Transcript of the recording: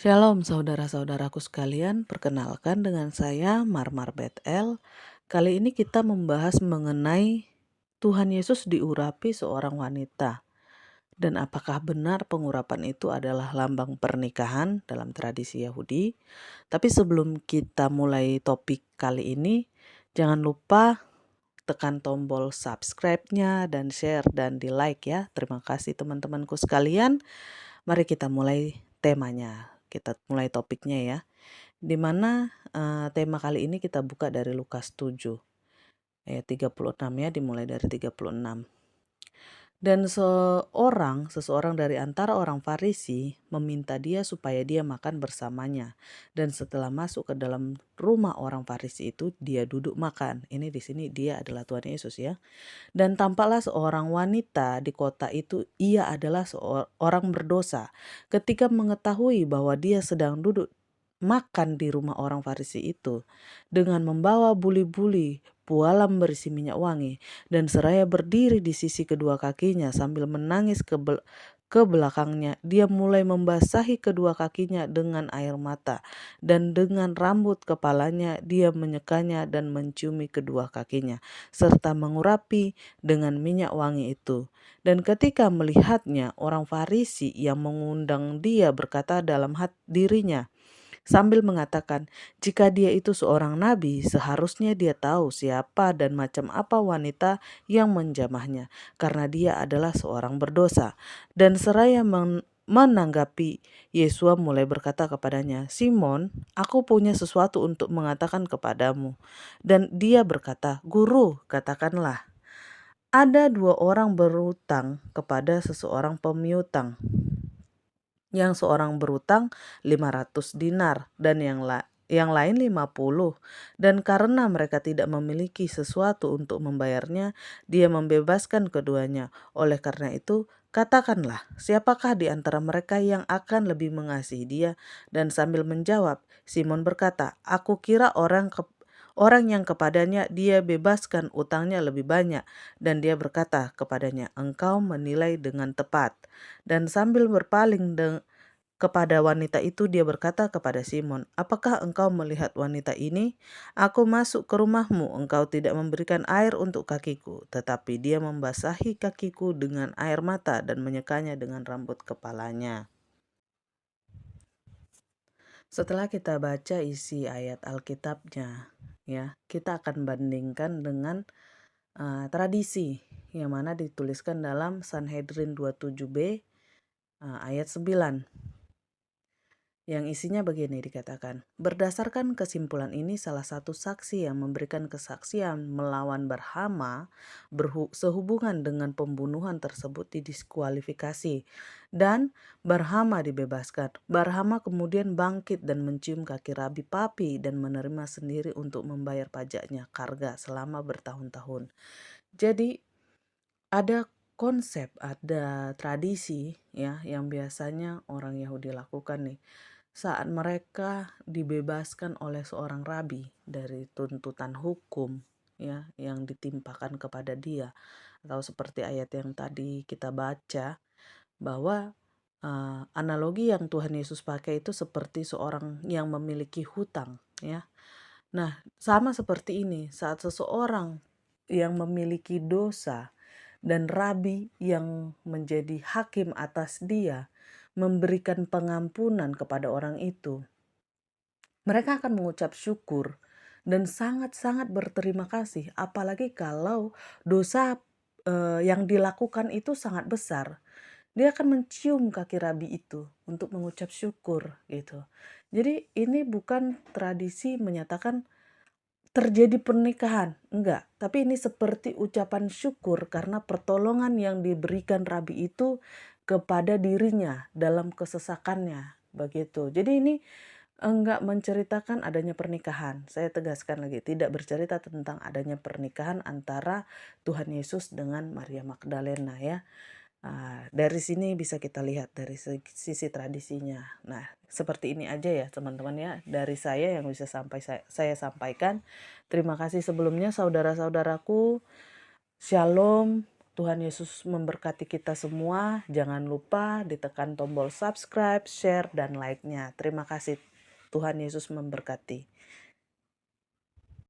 Shalom saudara-saudaraku sekalian, perkenalkan dengan saya Marmar Betel. Kali ini kita membahas mengenai Tuhan Yesus diurapi seorang wanita. Dan apakah benar pengurapan itu adalah lambang pernikahan dalam tradisi Yahudi? Tapi sebelum kita mulai topik kali ini, jangan lupa tekan tombol subscribe-nya dan share dan di like ya. Terima kasih teman-temanku sekalian. Mari kita mulai temanya. Kita mulai topiknya ya. Di mana tema kali ini kita buka dari Lukas 7 ayat 36 ya, dimulai dari 36. Dan seseorang dari antara orang Farisi meminta dia supaya dia makan bersamanya. Dan setelah masuk ke dalam rumah orang Farisi itu, dia duduk makan. Ini di sini dia adalah Tuhan Yesus ya. Dan tampaklah seorang wanita di kota itu, ia adalah seorang berdosa. Ketika mengetahui bahwa dia sedang duduk makan di rumah orang Farisi itu, dengan membawa buli-buli pualam berisi minyak wangi, dan seraya berdiri di sisi kedua kakinya sambil menangis ke belakangnya, dia mulai membasahi kedua kakinya dengan air mata, dan dengan rambut kepalanya dia menyekanya dan menciumi kedua kakinya, serta mengurapi dengan minyak wangi itu. Dan ketika melihatnya, orang Farisi yang mengundang dia berkata dalam dirinya, sambil mengatakan, jika dia itu seorang nabi, seharusnya dia tahu siapa dan macam apa wanita yang menjamahnya, karena dia adalah seorang berdosa. Dan seraya menanggapi, Yesus mulai berkata kepadanya, Simon, aku punya sesuatu untuk mengatakan kepadamu. Dan dia berkata, Guru, katakanlah. Ada dua orang berutang kepada seseorang pemiutang. Yang seorang berutang 500 dinar dan yang lain 50. Dan karena mereka tidak memiliki sesuatu untuk membayarnya, dia membebaskan keduanya. Oleh karena itu, katakanlah, siapakah di antara mereka yang akan lebih mengasihi dia? Dan sambil menjawab, Simon berkata, aku kira orang yang kepadanya dia bebaskan utangnya lebih banyak. Dan dia berkata kepadanya, engkau menilai dengan tepat. Dan sambil berpaling kepada wanita itu dia berkata kepada Simon, apakah engkau melihat wanita ini? Aku masuk ke rumahmu, engkau tidak memberikan air untuk kakiku, tetapi dia membasahi kakiku dengan air mata dan menyekanya dengan rambut kepalanya. Setelah kita baca isi ayat Alkitabnya, ya, kita akan bandingkan dengan tradisi yang mana dituliskan dalam Sanhedrin 27b ayat 9. Yang isinya begini dikatakan, berdasarkan kesimpulan ini salah satu saksi yang memberikan kesaksian melawan Barhama sehubungan dengan pembunuhan tersebut didiskualifikasi dan Barhama dibebaskan. Barhama kemudian bangkit dan mencium kaki Rabi Papi dan menerima sendiri untuk membayar pajaknya karga selama bertahun-tahun. Jadi ada konsep, ada tradisi ya yang biasanya orang Yahudi lakukan nih saat mereka dibebaskan oleh seorang rabi dari tuntutan hukum ya yang ditimpakan kepada dia, atau seperti ayat yang tadi kita baca bahwa analogi yang Tuhan Yesus pakai itu seperti seorang yang memiliki hutang ya. Nah, sama seperti ini saat seseorang yang memiliki dosa dan rabi yang menjadi hakim atas dia memberikan pengampunan kepada orang itu, mereka akan mengucap syukur dan sangat-sangat berterima kasih, apalagi kalau dosa yang dilakukan itu sangat besar. Dia akan mencium kaki rabi itu untuk mengucap syukur gitu. Jadi ini bukan tradisi menyatakan terjadi pernikahan, enggak. Tapi ini seperti ucapan syukur karena pertolongan yang diberikan rabi itu kepada dirinya dalam kesesakannya, begitu. Jadi ini enggak menceritakan adanya pernikahan. Saya tegaskan lagi, tidak bercerita tentang adanya pernikahan antara Tuhan Yesus dengan Maria Magdalena ya. Dari sini bisa kita lihat dari sisi tradisinya. Nah, seperti ini aja ya teman-teman ya dari saya yang bisa saya sampaikan. Terima kasih sebelumnya saudara-saudaraku. Shalom. Tuhan Yesus memberkati kita semua. Jangan lupa ditekan tombol subscribe, share, dan like-nya. Terima kasih. Tuhan Yesus memberkati.